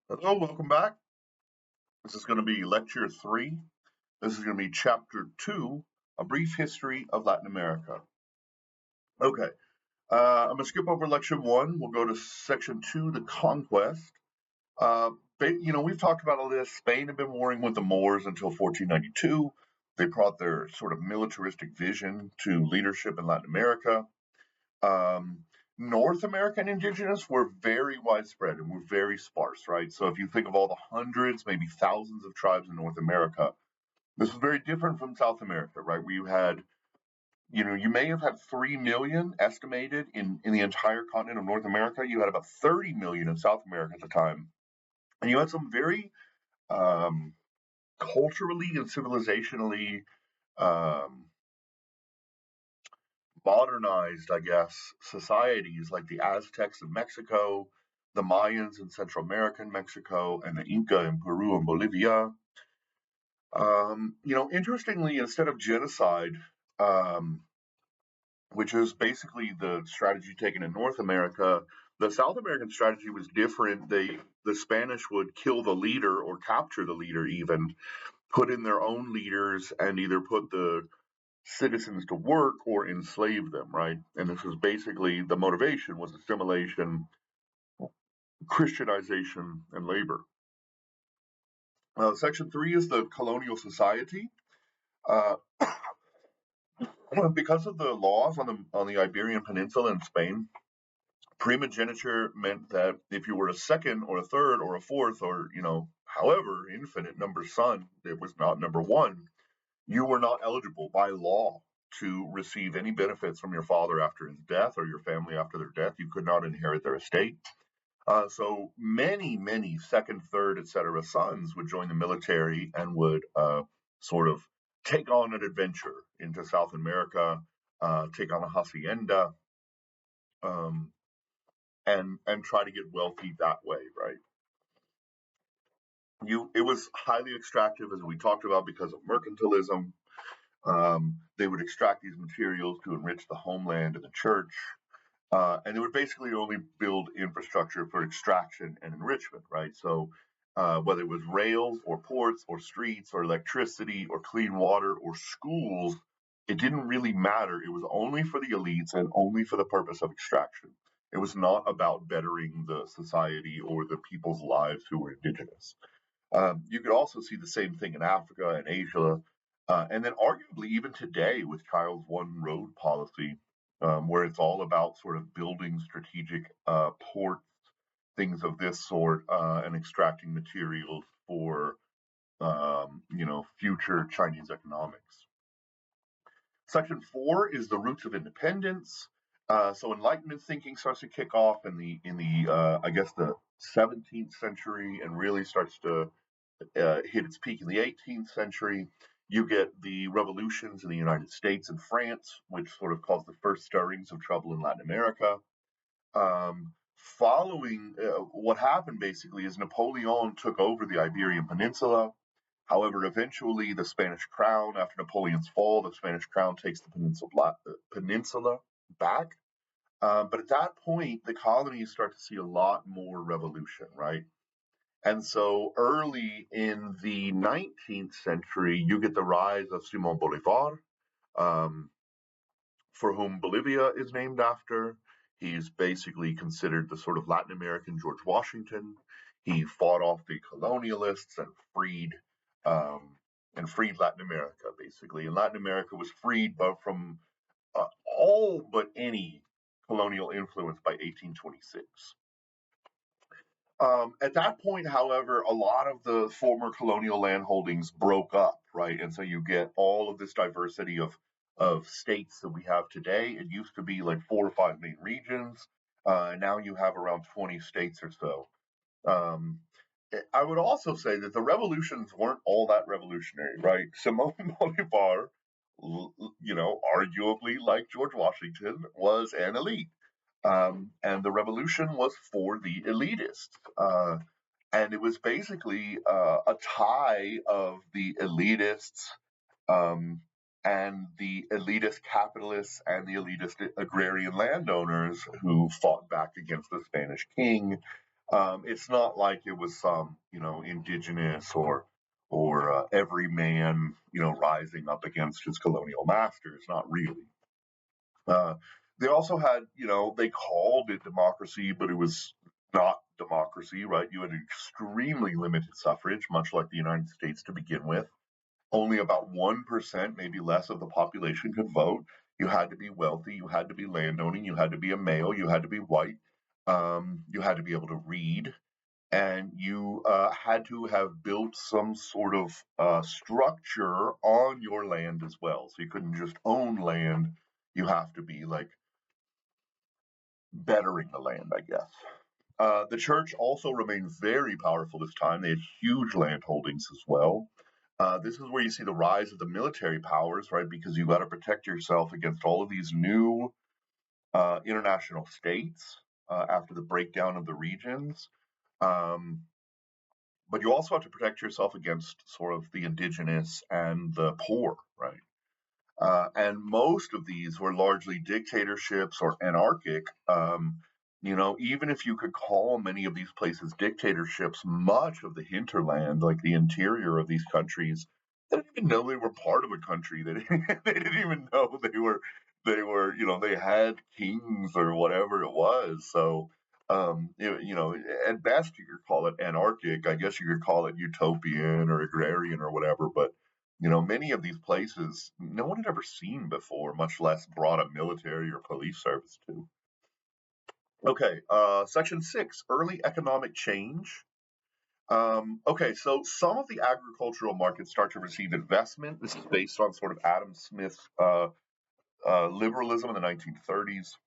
Hello, welcome back. This is going to be lecture 3. This is going to be chapter 2, A Brief History of Latin America. Okay, I'm going to skip over lecture 1. We'll go to section 2, the conquest. We've talked about all this. Spain had been warring with the Moors until 1492. They brought their sort of militaristic vision to leadership in Latin America. Um, North American indigenous were very widespread and were very sparse, right? So if you think of all the hundreds, maybe thousands of tribes in North America, this was very different from South America, right? Where you may have had 3 million estimated in the entire continent of North America. You had about 30 million in South America at the time. And you had some very um, culturally and civilizationally um, modernized, I guess, societies like the Aztecs of Mexico, the Mayans in Central American Mexico, and the Inca in Peru and Bolivia. Interestingly, instead of genocide, um, which is basically the strategy taken in North America, the South American strategy was different. The Spanish would kill the leader or capture the leader, even put in their own leaders, and either put the citizens to work or enslave them, right? And this was basically the motivation was assimilation, Christianization, and labor. Section 3 is the colonial society. Uh, because of the laws on the Iberian Peninsula in Spain, primogeniture meant that if you were a second or a third or a fourth or however infinite number son, it was not number one, you were not eligible by law to receive any benefits from your father after his death or your family after their death. You could not inherit their estate. So many second, third, etc. sons would join the military and would sort of take on an adventure into South America, take on a hacienda, um, and try to get wealthy that way, right? It was highly extractive, as we talked about, because of mercantilism. They would extract these materials to enrich the homeland and the church, and they would basically only build infrastructure for extraction and enrichment, right? So whether it was rails or ports or streets or electricity or clean water or schools, it didn't really matter. It was only for the elites and only for the purpose of extraction. It was not about bettering the society or the people's lives who were indigenous. You could also see the same thing in Africa and Asia, and then arguably even today with Child's One Road policy, where it's all about sort of building strategic ports, things of this sort, and extracting materials for future Chinese economics. Section 4 is the roots of independence. So Enlightenment thinking starts to kick off in the I guess the 17th century and really starts to hit its peak in the 18th century. You get the revolutions in the United States and France, which sort of caused the first stirrings of trouble in Latin America. Following what happened basically is Napoleon took over the Iberian Peninsula. However, eventually the Spanish crown, after Napoleon's fall, the Spanish crown takes the peninsula back. But at that point, the colonies start to see a lot more revolution, right? And so early in the 19th century, you get the rise of Simon Bolivar, um, for whom Bolivia is named after. He's basically considered the sort of Latin American George Washington. He fought off the colonialists um, and freed Latin America, basically. And Latin America was freed but from all but any colonial influence by 1826. At that point, however, a lot of the former colonial landholdings broke up, right? And so you get all of this diversity of states that we have today. It used to be like 4 or 5 main regions. Now you have around 20 states or so. Um, I would also say that the revolutions weren't all that revolutionary, right? Simon Bolivar, arguably like George Washington, was an elite. And the revolution was for the elitists. And it was basically a tie of the elitists um, and the elitist capitalists and the elitist agrarian landowners who fought back against the Spanish king. It's not like it was some, indigenous or every man, rising up against his colonial masters. Not really. Uh, they also had, they called it democracy, but it was not democracy, right? You had extremely limited suffrage, much like the United States to begin with. Only about 1%, maybe less, of the population could vote. You had to be wealthy, you had to be landowning, you had to be a male, you had to be white, you had to be able to read, and you had to have built some sort of structure on your land as well. So you couldn't just own land, you have to be like bettering the land, I guess. The church also remained very powerful this time. They had huge land holdings as well. This is where you see the rise of the military powers, right? Because you got to protect yourself against all of these new international states after the breakdown of the regions. Um, but you also have to protect yourself against sort of the indigenous and the poor, right? And most of these were largely dictatorships or anarchic. Even if you could call many of these places dictatorships, much of the hinterland, like the interior of these countries, they didn't even know they were part of a country. They didn't even know they had kings or whatever it was. So, at best you could call it anarchic. I guess you could call it utopian or agrarian or whatever, but many of these places no one had ever seen before, much less brought a military or police service to. Okay, section 6, early economic change. Okay, so some of the agricultural markets start to receive investment. This is based on sort of Adam Smith's liberalism in the 1930s.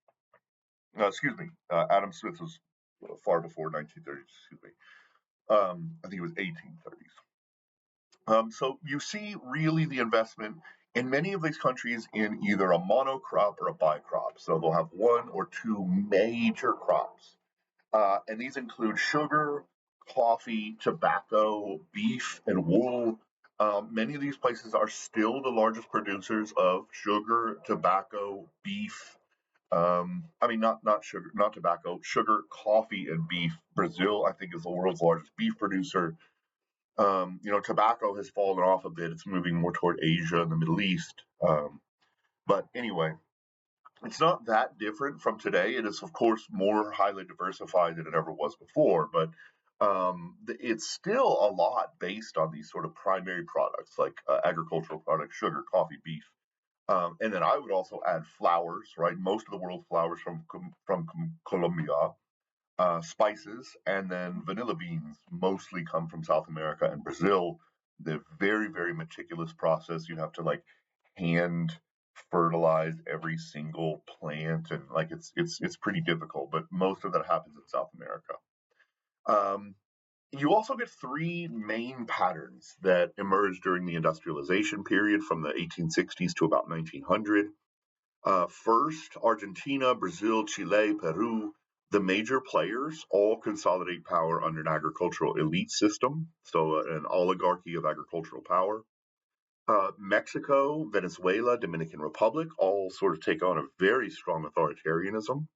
Excuse me, Adam Smith was far before 1930s, excuse me. I think it was 1830s. So you see really the investment in many of these countries in either a monocrop or a bicrop. So they'll have one or two major crops. And these include sugar, coffee, tobacco, beef, and wool. Many of these places are still the largest producers of sugar, tobacco, beef. I mean, not sugar, not tobacco, sugar, coffee, and beef. Brazil, I think, is the world's largest beef producer. Tobacco has fallen off a bit. It's moving more toward Asia and the Middle East. But anyway, it's not that different from today. It is, of course, more highly diversified than it ever was before, but it's still a lot based on these sort of primary products like agricultural products, sugar, coffee, beef. And then I would also add flowers, right? Most of the world's flowers from Colombia, spices, and then vanilla beans mostly come from South America and Brazil. The very, very meticulous process. You have to like hand fertilize every single plant, and like it's pretty difficult. But most of that happens in South America. Um, you also get three main patterns that emerged during the industrialization period from the 1860s to about 1900. First, Argentina, Brazil, Chile, Peru, the major players all consolidate power under an agricultural elite system, so an oligarchy of agricultural power. Mexico, Venezuela, Dominican Republic all sort of take on a very strong authoritarianism.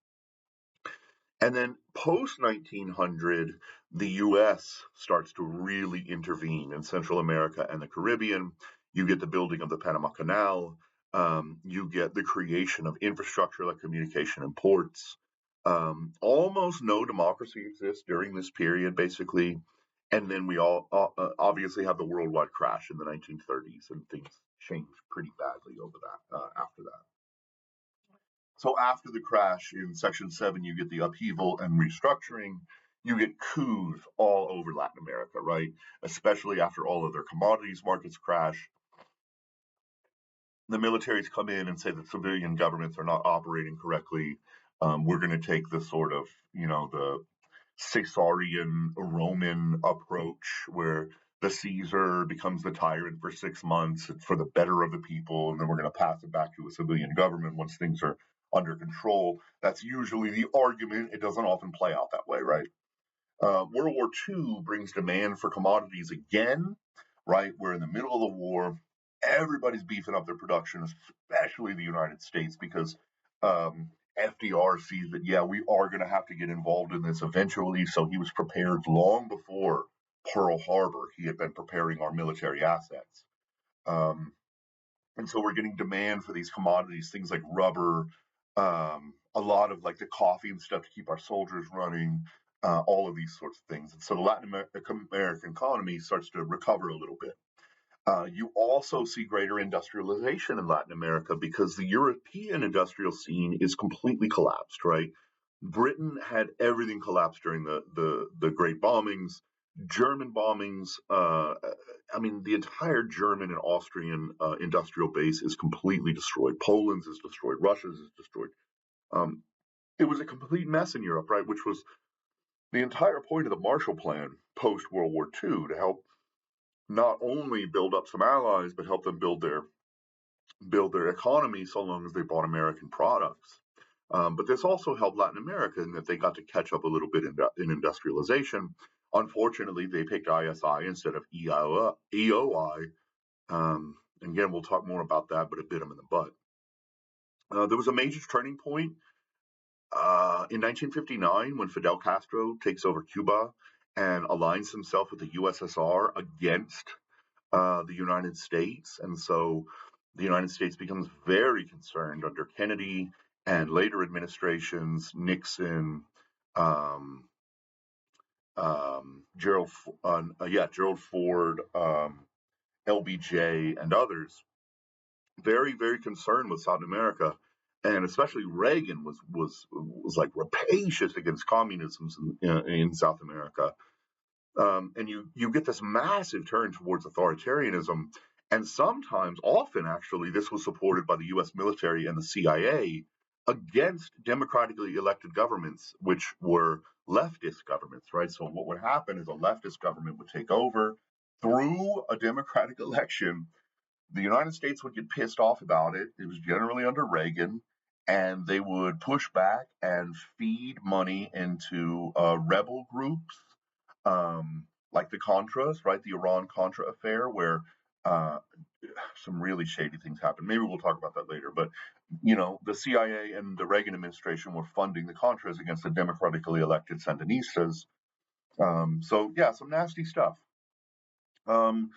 And then post 1900, the US starts to really intervene in Central America and the Caribbean. You get the building of the Panama Canal. You get the creation of infrastructure like communication and ports. Almost no democracy exists during this period, basically. And then we all obviously have the worldwide crash in the 1930s, and things change pretty badly over that after that. So after the crash in Section 7, you get the upheaval and restructuring. You get coups all over Latin America, right? Especially after all of their commodities markets crash. The militaries come in and say that civilian governments are not operating correctly. We're going to take the sort of, the Caesarian Roman approach where the Caesar becomes the tyrant for 6 months for the better of the people, and then we're going to pass it back to a civilian government once things are under control. That's usually the argument. It doesn't often play out that way, right? World War II brings demand for commodities again, right? We're in the middle of the war. Everybody's beefing up their production, especially the United States, because FDR sees that, yeah, we are going to have to get involved in this eventually. So he was prepared long before Pearl Harbor. He had been preparing our military assets. Um, and so we're getting demand for these commodities, things like rubber, a lot of like the coffee and stuff to keep our soldiers running, all of these sorts of things. And so the Latin American economy starts to recover a little bit. You also see greater industrialization in Latin America because the European industrial scene is completely collapsed, right? Britain had everything collapsed during the Great Bombings, German bombings. I mean, the entire German and Austrian industrial base is completely destroyed. Poland's is destroyed. Russia's is destroyed. Um, it was a complete mess in Europe, right? Which was the entire point of the Marshall Plan post World War II to help not only build up some allies, but help them build their economy so long as they bought American products. But this also helped Latin America in that they got to catch up a little bit in industrialization. Unfortunately, they picked ISI instead of EOI. Again, we'll talk more about that, but it bit them in the butt. There was a major turning point in 1959 when Fidel Castro takes over Cuba and aligns himself with the USSR against the United States. And so the United States becomes very concerned under Kennedy and later administrations, Nixon, um, Gerald Ford, LBJ, and others. Very, very concerned with South America, and especially Reagan was like rapacious against communism in South America. And you get this massive turn towards authoritarianism, and sometimes, often actually, this was supported by the U.S. military and the CIA against democratically elected governments, which were leftist governments, right? So what would happen is a leftist government would take over through a democratic election. The United States would get pissed off about it. It was generally under Reagan, and they would push back and feed money into rebel groups, like the Contras, right? The Iran Contra affair, where uh, some really shady things happened. Maybe we'll talk about that later. But the CIA and the Reagan administration were funding the Contras against the democratically elected Sandinistas. So yeah, some nasty stuff. Um,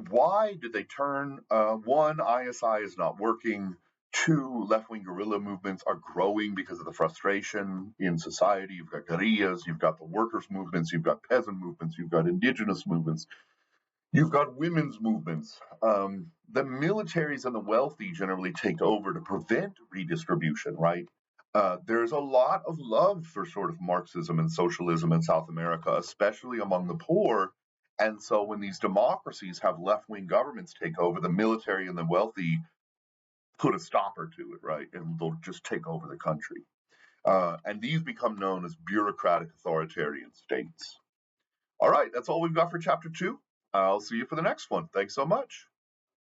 why did they turn? One, ISI is not working. Two, left-wing guerrilla movements are growing because of the frustration in society. You've got guerrillas, you've got the workers' movements, you've got peasant movements, you've got indigenous movements, you've got women's movements. The militaries and the wealthy generally take over to prevent redistribution, right? There's a lot of love for sort of Marxism and socialism in South America, especially among the poor. And so when these democracies have left wing governments take over, the military and the wealthy put a stopper to it, right? And they'll just take over the country. And these become known as bureaucratic authoritarian states. All right, that's all we've got for chapter 2. I'll see you for the next one. Thanks so much.